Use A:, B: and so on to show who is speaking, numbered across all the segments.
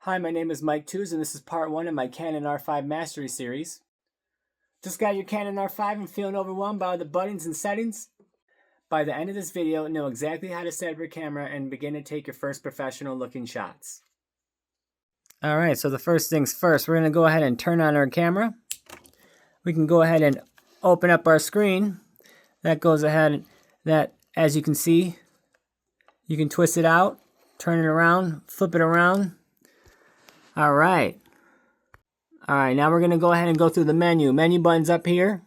A: Hi, my name is Mike Tews, and this is part 1 of my Canon R5 Mastery Series. Just got your Canon R5 and feeling overwhelmed by all the buttons and settings? By the end of this video, know exactly how to set up your camera and begin to take your first professional looking shots. Alright, so the first things first, we're going to go ahead and turn on our camera. We can go ahead and open up our screen. That goes ahead, as you can see, you can twist it out, turn it around, flip it around. Alright, now we're going to go ahead and go through the menu. Menu button's up here.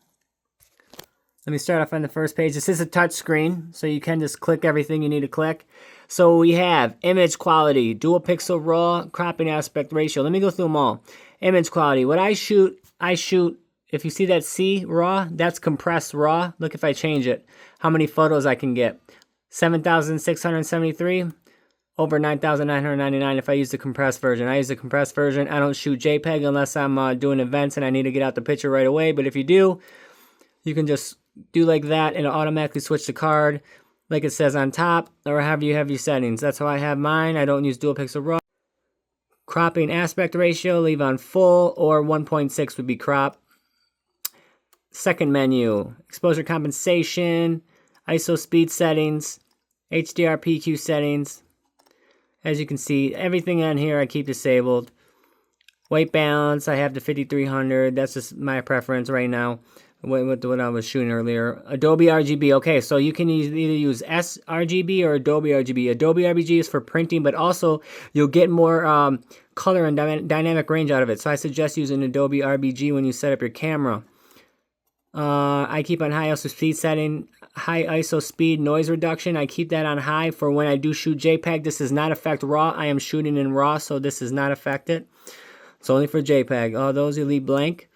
A: Let me start off on the first page. This is a touch screen, so you can just click everything you need to click. So we have image quality, dual pixel raw, cropping aspect ratio. Let me go through them all. Image quality. What I shoot, if you see that C, raw, that's compressed raw. Look if I change it, how many photos I can get. 7,673. Over 9,999 if I use the compressed version. I use the compressed version. I don't shoot JPEG unless I'm doing events and I need to get out the picture right away. But if you do, you can just do like that and it'll automatically switch the card like it says on top, or however you have your settings. That's how I have mine. I don't use dual pixel raw. Cropping aspect ratio, leave on full, or 1.6 would be crop. Second menu, exposure compensation, ISO speed settings, HDR PQ settings. As you can see, everything on here I keep disabled. White balance, I have the 5300. That's just my preference right now. What I was shooting earlier. Adobe RGB. Okay, so you can either use sRGB or Adobe RGB. Adobe RGB is for printing, but also you'll get more color and dynamic range out of it. So I suggest using Adobe RGB when you set up your camera. I keep on high ISO speed setting, high ISO speed noise reduction. I keep that on high for when I do shoot JPEG. This does not affect RAW. I am shooting in RAW, so this does not affect it. It's only for JPEG. All those you leave blank.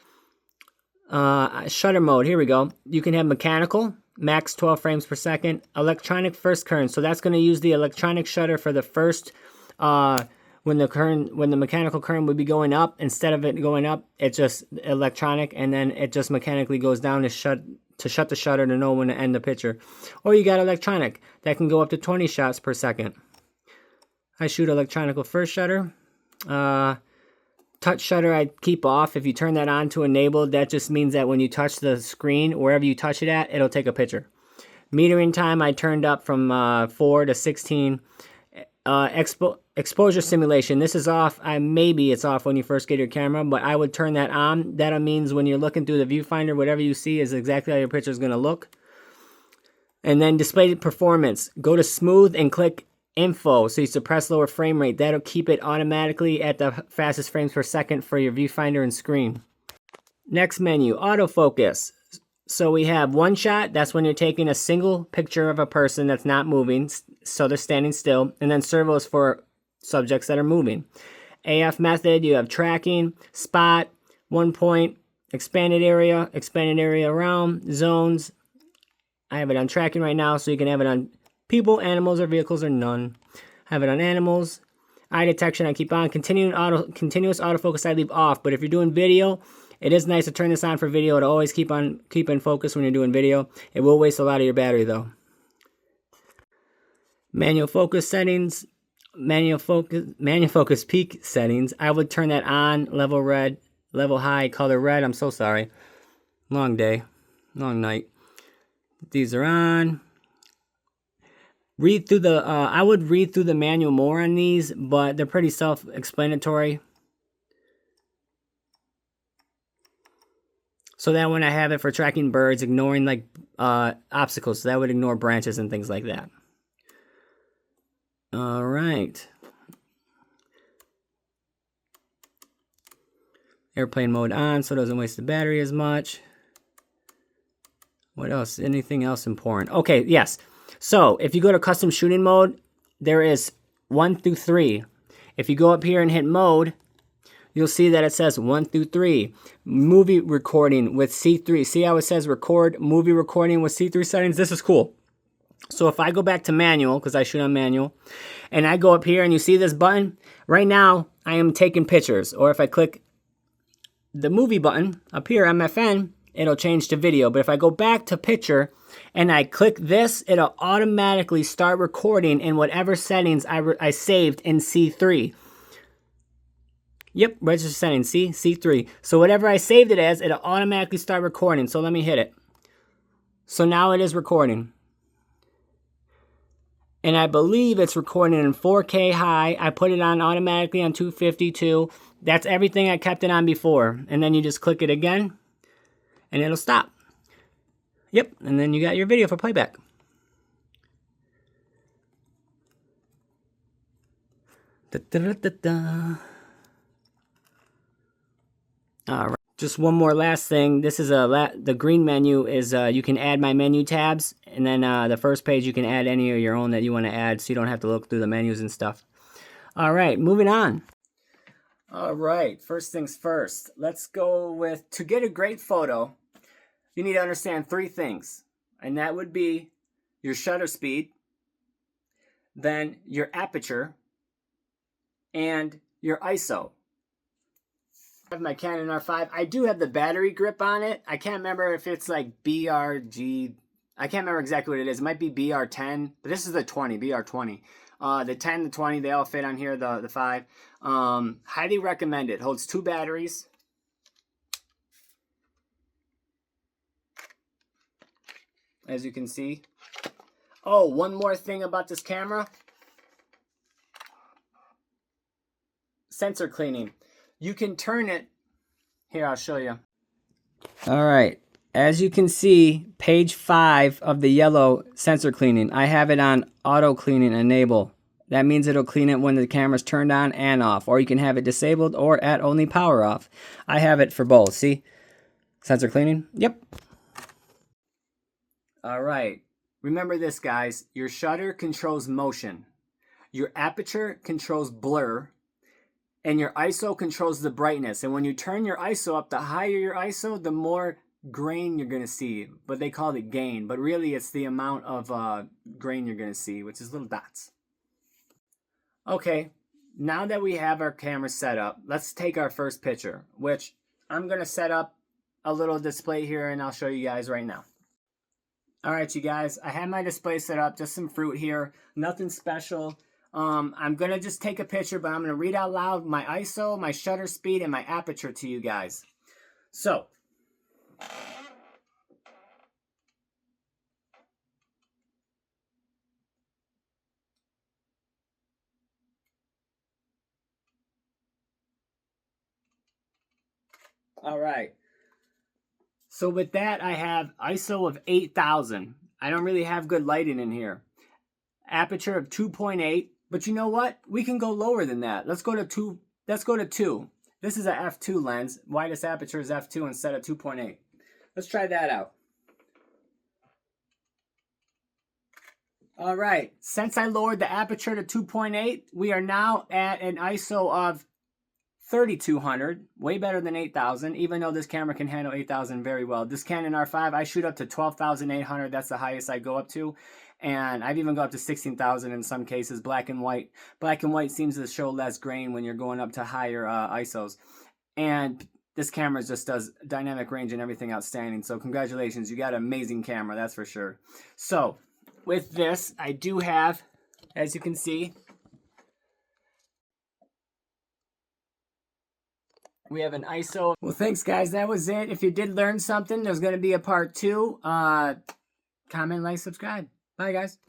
A: Shutter mode, here we go. You can have mechanical, max 12 frames per second. Electronic first current, so that's going to use the electronic shutter for the first, when the mechanical current would be going up, instead of it going up, it's just electronic, and then it just mechanically goes down to shut the shutter to know when to end the picture. Or you got electronic that can go up to 20 shots per second. I shoot electronical first shutter. Touch shutter I keep off. If you turn that on to enabled, that just means that when you touch the screen, wherever you touch it at, it'll take a picture. Metering time I turned up from 4 to 16. Exposure simulation, this is off. Maybe it's off when you first get your camera, but I would turn that on. That means when you're looking through the viewfinder, whatever you see is exactly how your picture is going to look. And then display performance. Go to smooth and click info, so you suppress lower frame rate. That'll keep it automatically at the fastest frames per second for your viewfinder and screen. Next menu, autofocus. So we have one shot, that's when you're taking a single picture of a person that's not moving, so they're standing still, and then servo is for subjects that are moving. AF method, you have tracking, spot, 1 point, expanded area around, zones. I have it on tracking right now, so you can have it on people, animals, or vehicles, or none. Have it on animals. Eye detection I keep on. Continuous autofocus I leave off, but if you're doing video, it is nice to turn this on for video. It'll always keep in focus when you're doing video. It will waste a lot of your battery though. Manual focus settings. Manual focus peak settings. I would turn that on. Level red, level high, color red. I'm so sorry. Long day, long night. These are on. Read through the. I would read through the manual more on these, but they're pretty self-explanatory. So that when I have it for tracking birds, ignoring like obstacles, so that would ignore branches and things like that. All right. Airplane mode on, so it doesn't waste the battery as much. What else? Anything else important? Okay, yes. So if you go to custom shooting mode, there is 1 through 3. If you go up here and hit mode, you'll see that it says 1 through 3. Movie recording with C3. See how it says record movie recording with C3 settings? This is cool. So if I go back to manual, because I shoot on manual, and I go up here and you see this button, right now I am taking pictures. Or if I click the movie button up here, MFN, it'll change to video. But if I go back to picture and I click this, it'll automatically start recording in whatever settings I saved in C3. Yep, register settings. See, C3. So whatever I saved it as, it'll automatically start recording. So let me hit it. So now it is recording. And I believe it's recording in 4K high. I put it on automatically on 252. That's everything I kept it on before. And then you just click it again, and it'll stop. Yep, and then you got your video for playback. Da, da, da, da. All right. Just one more last thing. This is the green menu is you can add my menu tabs, and then the first page you can add any of your own that you want to add, so you don't have to look through the menus and stuff. All right, moving on. All right, first things first. Let's go with, to get a great photo, you need to understand 3 things, and that would be your shutter speed, then your aperture, and your ISO. I have my Canon R5. I do have the battery grip on it. I can't remember if it's like BRG. I can't remember exactly what it is. It might be BR10, but this is the 20, BR20. The 10, the 20, they all fit on here, the 5. Highly recommend it. Holds 2 batteries. As you can see. Oh, one more thing about this camera. Sensor cleaning. You can turn it. Here, I'll show you. All right. As you can see, page 5 of the yellow sensor cleaning, I have it on auto cleaning enable. That means it'll clean it when the camera's turned on and off, or you can have it disabled or at only power off. I have it for both. See? Sensor cleaning? Yep. All right. Remember this, guys. Your shutter controls motion. Your aperture controls blur. And your ISO controls the brightness. And when you turn your ISO up, the higher your ISO, the more grain you're going to see. But they call it gain. But really, it's the amount of grain you're going to see, which is little dots. Okay, now that we have our camera set up, let's take our first picture, which I'm going to set up a little display here, and I'll show you guys right now. All right, you guys, I have my display set up, just some fruit here, nothing special. I'm going to just take a picture, but I'm going to read out loud my ISO, my shutter speed, and my aperture to you guys. So, all right. So with that, I have ISO of 8,000. I don't really have good lighting in here. Aperture of 2.8. But you know what? We can go lower than that. Let's go to 2. Let's go to 2. This is a f2 lens. Widest aperture is f2 instead of 2.8. Let's try that out. All right. Since I lowered the aperture to 2.8, we are now at an ISO of 3200, way better than 8,000, even though this camera can handle 8,000 very well. This Canon R5, I shoot up to 12,800. That's the highest I go up to. And I've even got up to 16,000 in some cases, black and white. Black and white seems to show less grain when you're going up to higher ISOs. And this camera just does dynamic range and everything outstanding. So congratulations, you got an amazing camera, that's for sure. So with this, I do have, as you can see, we have an ISO. Well, thanks, guys. That was it. If you did learn something, there's going to be a part 2. Comment, like, subscribe. Bye, guys.